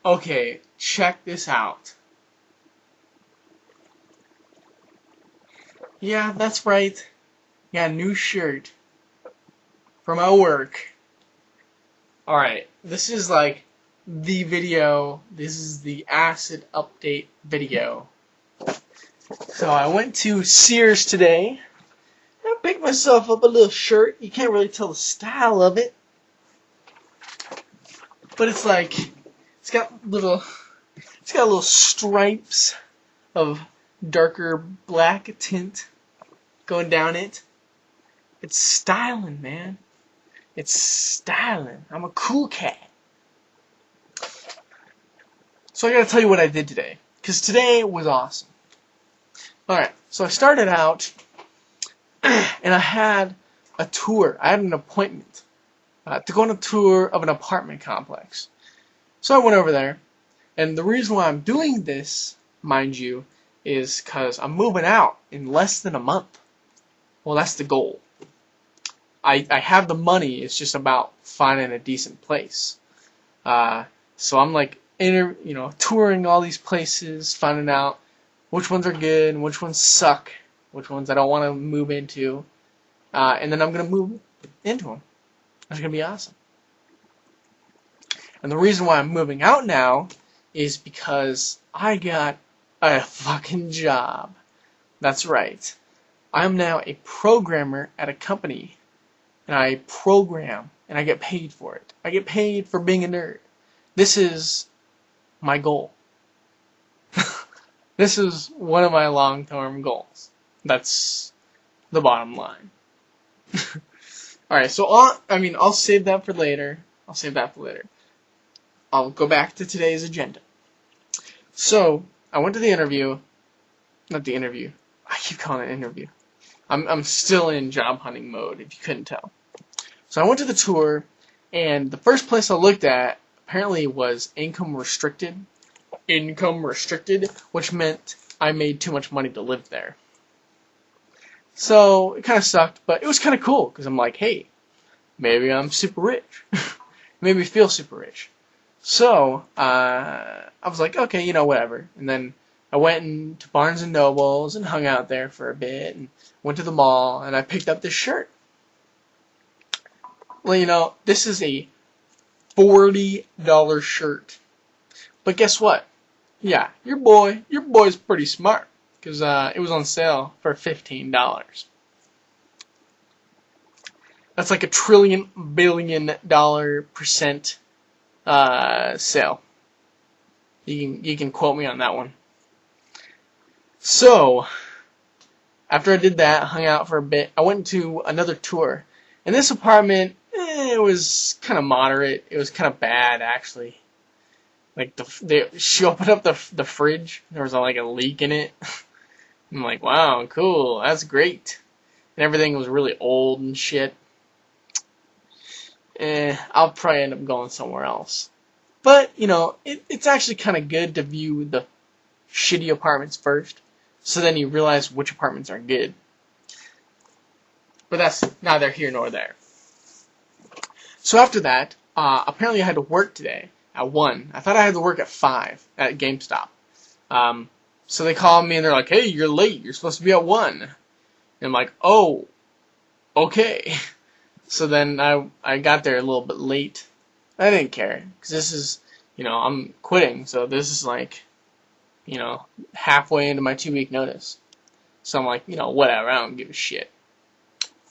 Okay, check this out. Yeah, that's right. Got a new shirt for my work. Alright, this is like the video. This is the acid update video. So I went to Sears today. I picked myself up a little shirt. You can't really tell the style of it. But it's like, it's got little stripes of darker black tint going down it. It's styling, man. It's styling. I'm a cool cat. So I gotta tell you what I did today. Because today was awesome. Alright, so I started out and I had a tour. I had an appointment to go on a tour of an apartment complex. So I went over there. And the reason why I'm doing this, mind you, is because I'm moving out in less than a month. Well, that's the goal. I have the money. It's just about finding a decent place. So I'm like, touring all these places, finding out which ones are good and which ones suck, which ones I don't want to move into, and then I'm gonna move into them. That's gonna be awesome. And the reason why I'm moving out now is because I got a fucking job. That's right. I'm now a programmer at a company. And I program, and I get paid for it. I get paid for being a nerd. This is my goal. This is one of my long-term goals. That's the bottom line. Alright, so I'll save that for later. I'll go back to today's agenda. So, I went to the interview. Not the interview. I keep calling it interview. I'm still in job hunting mode, if you couldn't tell. So I went to the tour, and the first place I looked at apparently was income restricted. Income restricted, which meant I made too much money to live there. So it kind of sucked, but it was kind of cool, because I'm like, hey, maybe I'm super rich. Made me feel super rich. So I was like, okay, whatever. And then I went into Barnes & Nobles and hung out there for a bit, and went to the mall, and I picked up this shirt. Well, this is a $40 shirt. But guess what? Yeah, your boy's pretty smart. Because it was on sale for $15. That's like $1 trillion billion percent sale. You can quote me on that one. So, after I did that, hung out for a bit, I went to another tour. And this apartment, it was kind of moderate. It was kind of bad, actually. Like, she opened up the fridge. There was like a leak in it. I'm like, wow, cool. That's great. And everything was really old and shit. I'll probably end up going somewhere else. But, it's actually kind of good to view the shitty apartments first. So then you realize which apartments are good. But that's neither here nor there. So after that, apparently I had to work today at 1. I thought I had to work at 5 at GameStop. So they called me and they're like, hey, you're late. You're supposed to be at 1. And I'm like, oh, okay. So then I got there a little bit late. I didn't care. Because this is, I'm quitting. So this is like, halfway into my 2-week notice. So I'm like, whatever. I don't give a shit.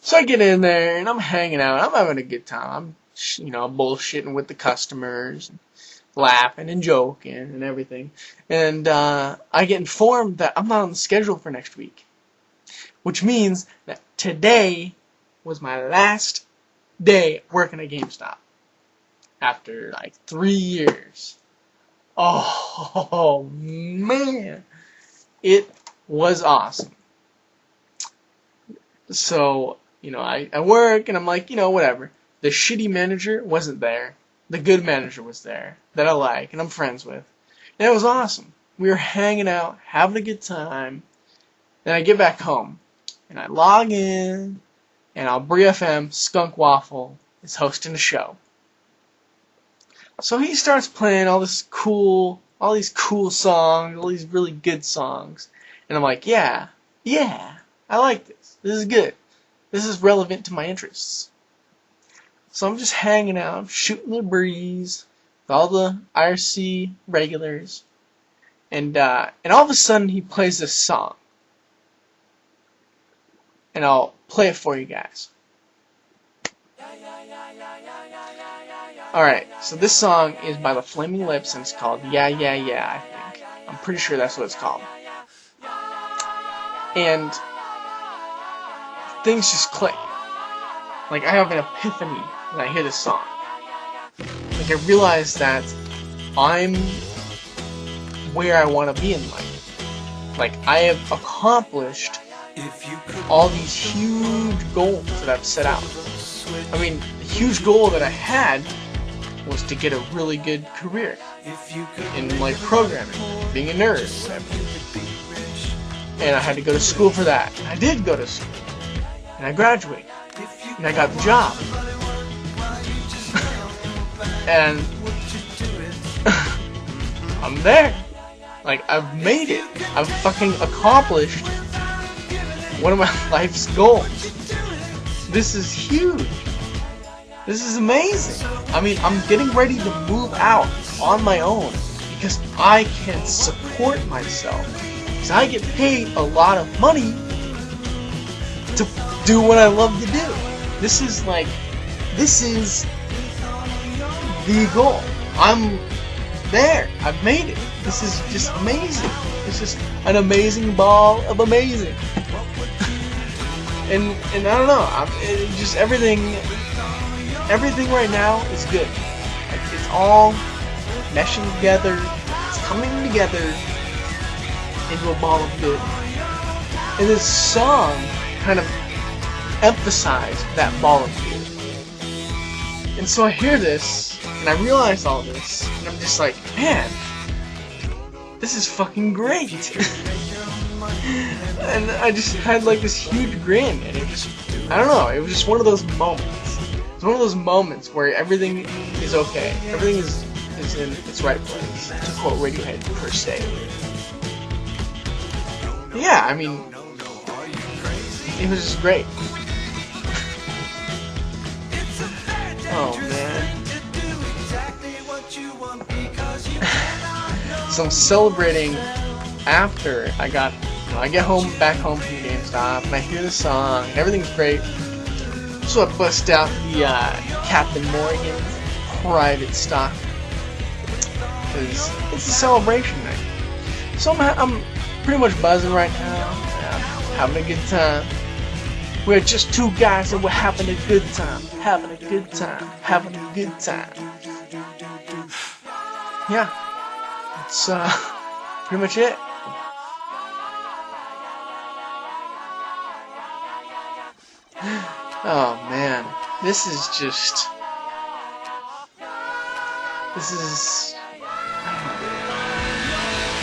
So I get in there and I'm hanging out. I'm having a good time. I'm, bullshitting with the customers, and laughing and joking and everything. And I get informed that I'm not on the schedule for next week. Which means that today was my last day working at GameStop. After like 3 years. Oh, man. It was awesome. So, I work and I'm like, whatever. The shitty manager wasn't there. The good manager was there that I like and I'm friends with. And it was awesome. We were hanging out, having a good time. Then I get back home and I log in and Aubrey FM Skunk Waffle is hosting a show. So he starts playing all these cool songs, all these really good songs. And I'm like, yeah, I like this. This is good. This is relevant to my interests. So I'm just hanging out, shooting the breeze with all the IRC regulars. And all of a sudden he plays this song. And I'll play it for you guys. Alright, so this song is by the Flaming Lips and it's called Yeah, Yeah, Yeah, I think. I'm pretty sure that's what it's called. And things just click. Like, I have an epiphany when I hear this song. Like, I realize that I'm where I want to be in life. Like, I have accomplished all these huge goals that I've set out. I mean, the huge goal that I had was to get a really good career in, like, programming, being a nerd, and I had to go to school for that. I did go to school, and I graduated, and I got the job, and I'm there. Like, I've made it. I've fucking accomplished one of my life's goals. This is huge. This is amazing. I mean, I'm getting ready to move out on my own because I can support myself. Because I get paid a lot of money to do what I love to do. This is the goal. I'm there. I've made it. This is just amazing. It's just an amazing ball of amazing. and I don't know. Just everything right now is good. Like, it's all meshing together. It's coming together into a ball of good. And this song kind of emphasized that ball of good. And so I hear this, and I realize all this, and I'm just like, man, this is fucking great. And I just had like this huge grin, and I don't know, it was just one of those moments. It's one of those moments where everything is okay. Everything is in its right place, to quote Radiohead per se. Yeah, I mean, it was just great. Oh, man. So I'm celebrating after I get back home from GameStop, and I hear the song, and everything's great. So I bust out the Captain Morgan private stock, because it's a celebration night. So I'm pretty much buzzing right now, having a good time. We're just two guys and we're having a good time, having a good time, having a good time. Yeah, that's pretty much it. Oh man, this is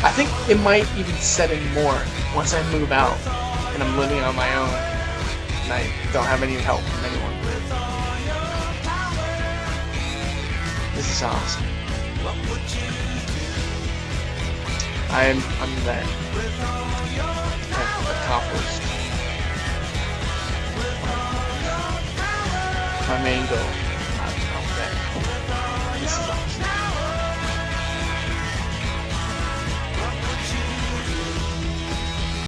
I think it might even set in more once I move out and I'm living on my own and I don't have any help from anyone. This is awesome. I'm there. I've accomplished my main goal. I'm there. This is awesome.